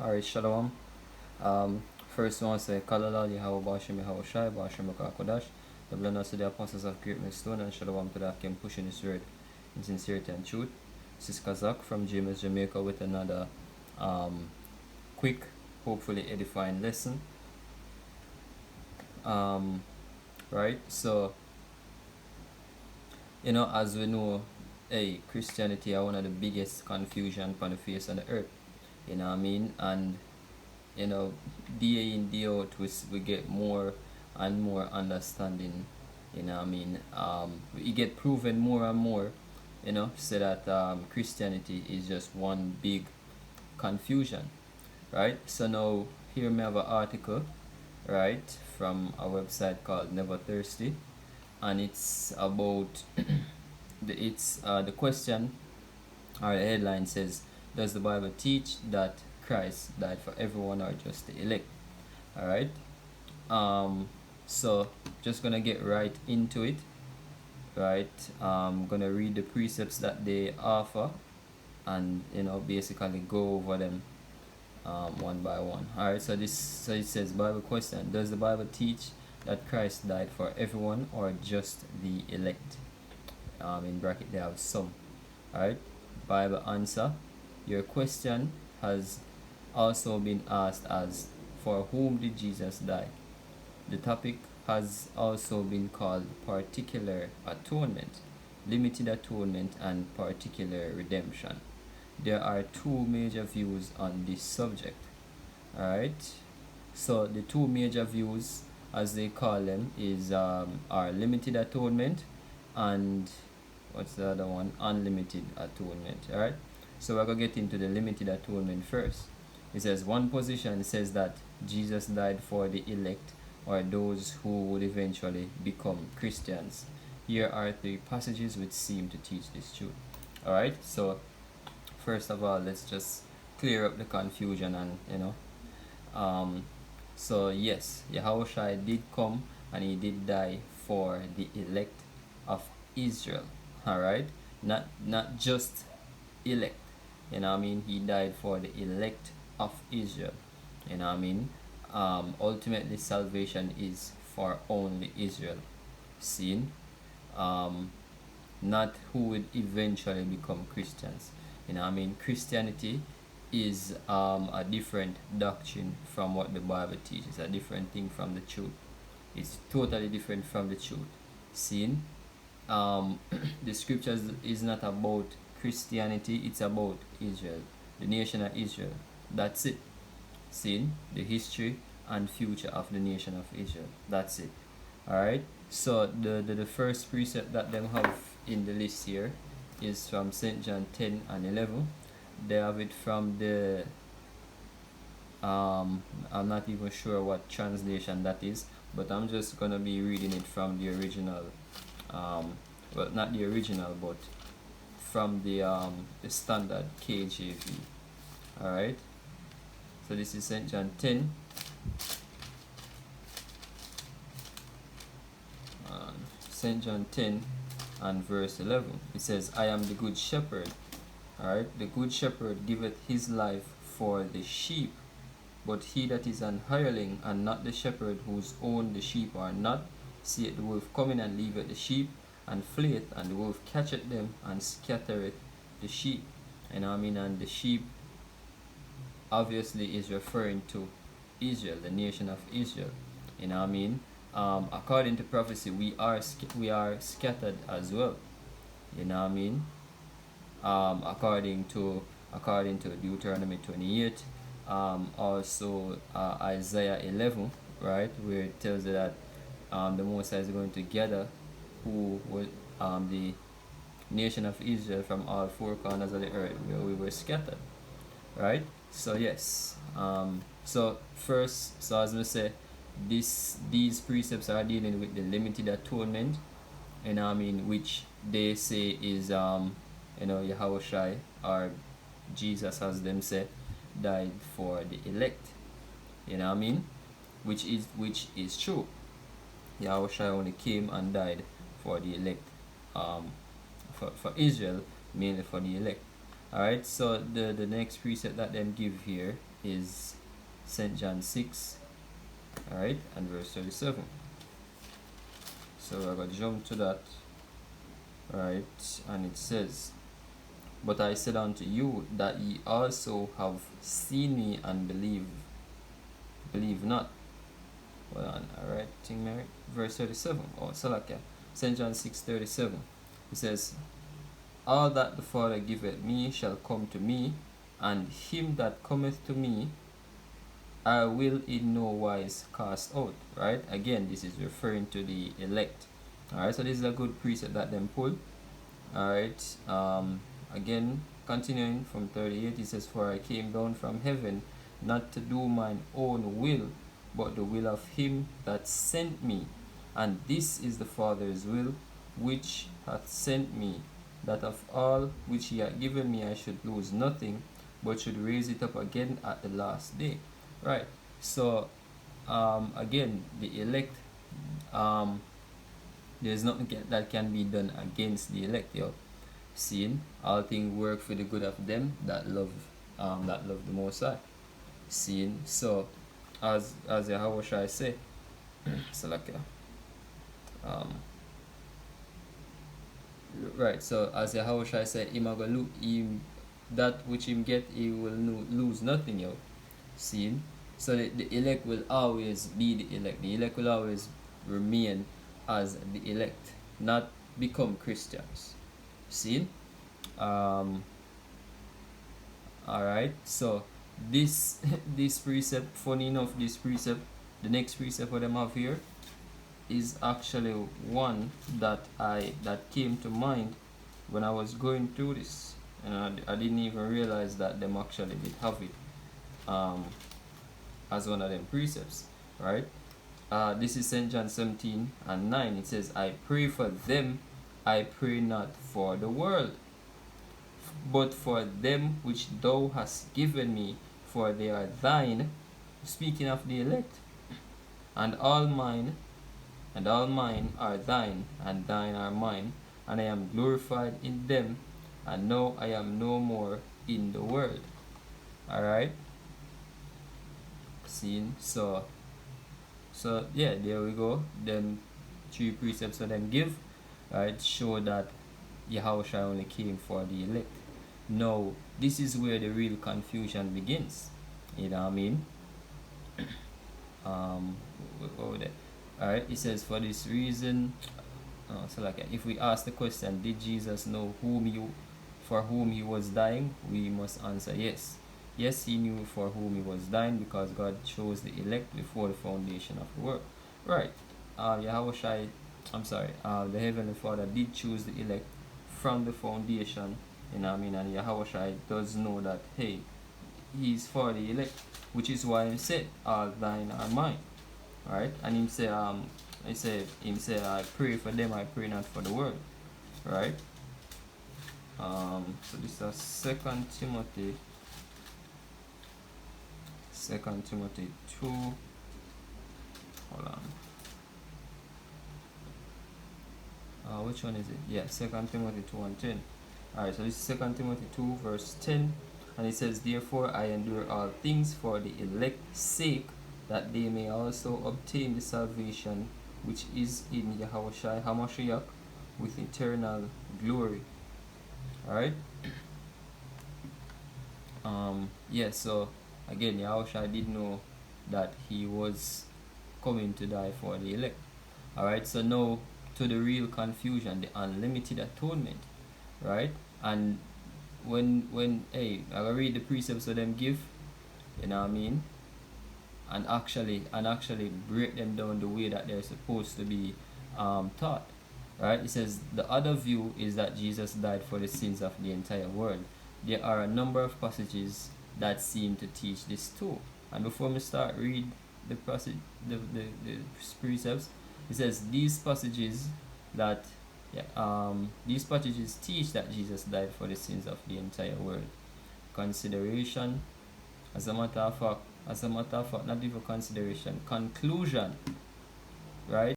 Alright, Shalom. First one say Kalala Yahweh Bashim Yahweh Shai Bashim Kodash. The blessings to the apostles of Great Millstone and Shalom to that came pushing his word in sincerity and truth. This is Kazak from James, Jamaica with another quick, hopefully edifying lesson. Right, so as we know, Christianity are one of the biggest confusion on the face of the earth. You know what I mean? And day in, day out, we get more and more understanding. You know what I mean? We get proven more and more, so that Christianity is just one big confusion, right? So now, here we have an article, right, from a website called Never Thirsty, and it's about the question, or the headline says, does the Bible teach that Christ died for everyone or just the elect? All right. So just gonna get right into it. Right. Gonna read the precepts that they offer, and basically go over them one by one. All right. So it says Bible question: does the Bible teach that Christ died for everyone or just the elect? In bracket they have some. All right. Bible answer: your question has also been asked as, for whom did Jesus die? The topic has also been called particular atonement, limited atonement, and particular redemption. There are two major views on this subject. Alright, so the two major views, as they call them, is are limited atonement and what's the other one? Unlimited atonement. Alright, so we're going to get into the limited atonement first. It says one position says that Jesus died for the elect, or those who would eventually become Christians. Here are three passages which seem to teach this truth. Alright, so first of all, let's just clear up the confusion and so yes, Yahushua did come and he did die for the elect of Israel. Alright, not just elect. He died for the elect of Israel. Ultimately salvation is for only Israel. Seen? Not who would eventually become Christians. Christianity is a different doctrine from what the Bible teaches, a different thing from the truth. It's totally different from the truth. Seen? The scriptures is not about Christianity, it's about Israel, the nation of Israel. That's it. See the history and future of the nation of Israel. That's it. Alright. So the first precept that them have in the list here is from St. John 10 and 11. They have it from the I'm not even sure what translation that is, but I'm just gonna be reading it from the original, well, not the original, but from the standard KJV. Alright, so this is St. John 10, St. John 10 and verse 11. It says, I am the good shepherd. Alright, the good shepherd giveth his life for the sheep. But he that is an hireling, and not the shepherd, whose own the sheep are not, seeth the wolf coming, and leaveth the sheep, and fleeth, and the wolf catcheth them, and scattereth the sheep. And the sheep obviously is referring to Israel, the nation of Israel. According to prophecy, we are scattered as well. According to Deuteronomy 28, also Isaiah 11, right, where it tells you that the Most High is going to gather who was the nation of Israel from all four corners of the earth where we were scattered, right? So yes, so as we say, these precepts are dealing with the limited atonement, which they say is Yahushua, or Jesus, as them say, died for the elect. Which is true. Yahushua only came and died for the elect, for Israel, mainly for the elect. Alright, so the next precept that them give here is St. John 6, alright, and verse 37. So we're going to jump to that, right, and it says, "But I said unto you that ye also have seen me and believe not." Hold on, alright, verse 37. Oh, Salakia. St. John 6:37. It says, "All that the Father giveth me shall come to me, and him that cometh to me I will in no wise cast out." Right? Again, this is referring to the elect. Alright, so this is a good precept that them pull. Alright, again, continuing from 38, it says, "For I came down from heaven not to do mine own will, but the will of him that sent me. And this is the Father's will which hath sent me, that of all which he hath given me I should lose nothing, but should raise it up again at the last day." Right. So, again, the elect, there's nothing that can be done against the elect, yo. Seeing all things work for the good of them that love the Most High. Seeing, so as how shall I say, so like right, so as how shall I say, him a go him that which him get, he will lose nothing, yo. Seeing, so the elect will always be the elect. The elect will always remain as the elect, not become Christians. See? Alright, so this this precept, funny enough, this precept, the next precept for them have here is actually one that came to mind when I was going through this, and I didn't even realize that them actually did have it as one of them precepts, right? This is St. John 17:9. It says, "I pray for them, I pray not for the world, but for them which thou hast given me, for they are thine," speaking of the elect, "and all mine are thine, and thine are mine, and I am glorified in them, and now I am no more in the world." Alright? Seen? So yeah, there we go. Them three precepts for them give, right, show that Yahushua only came for the elect. Now, this is where the real confusion begins. You know what I mean? Alright, it says, "For this reason," so like if we ask the question, did Jesus know for whom he was dying? We must answer yes. Yes, he knew for whom he was dying, because God chose the elect before the foundation of the world. Right. The Heavenly Father did choose the elect from the foundation, you know what I mean, and Yahushua does know that, hey, he's for the elect, which is why he said, "All thine are mine." Right? And him say, "I pray for them, I pray not for the world." Right? So this is 2 Timothy 2. Hold on. Which one is it? Yeah, 2 Timothy 2:10. Alright, so this is 2 Timothy 2 verse 10, and it says, "Therefore I endure all things for the elect's sake, that they may also obtain the salvation which is in Yahushua HaMashiach with eternal glory." Alright? Yeah, so again, Yahushua did know that he was coming to die for the elect. Alright, so now to the real confusion, the unlimited atonement. Right? And when hey, I will read the precepts that them give, you know what I mean, and actually break them down the way that they're supposed to be taught. Right? It says, "The other view is that Jesus died for the sins of the entire world." There are a number of passages that seem to teach this too. And before we start read the passage, the precepts, it says these passages teach that Jesus died for the sins of the entire world. Consideration, as a matter of fact, not even consideration, conclusion, right?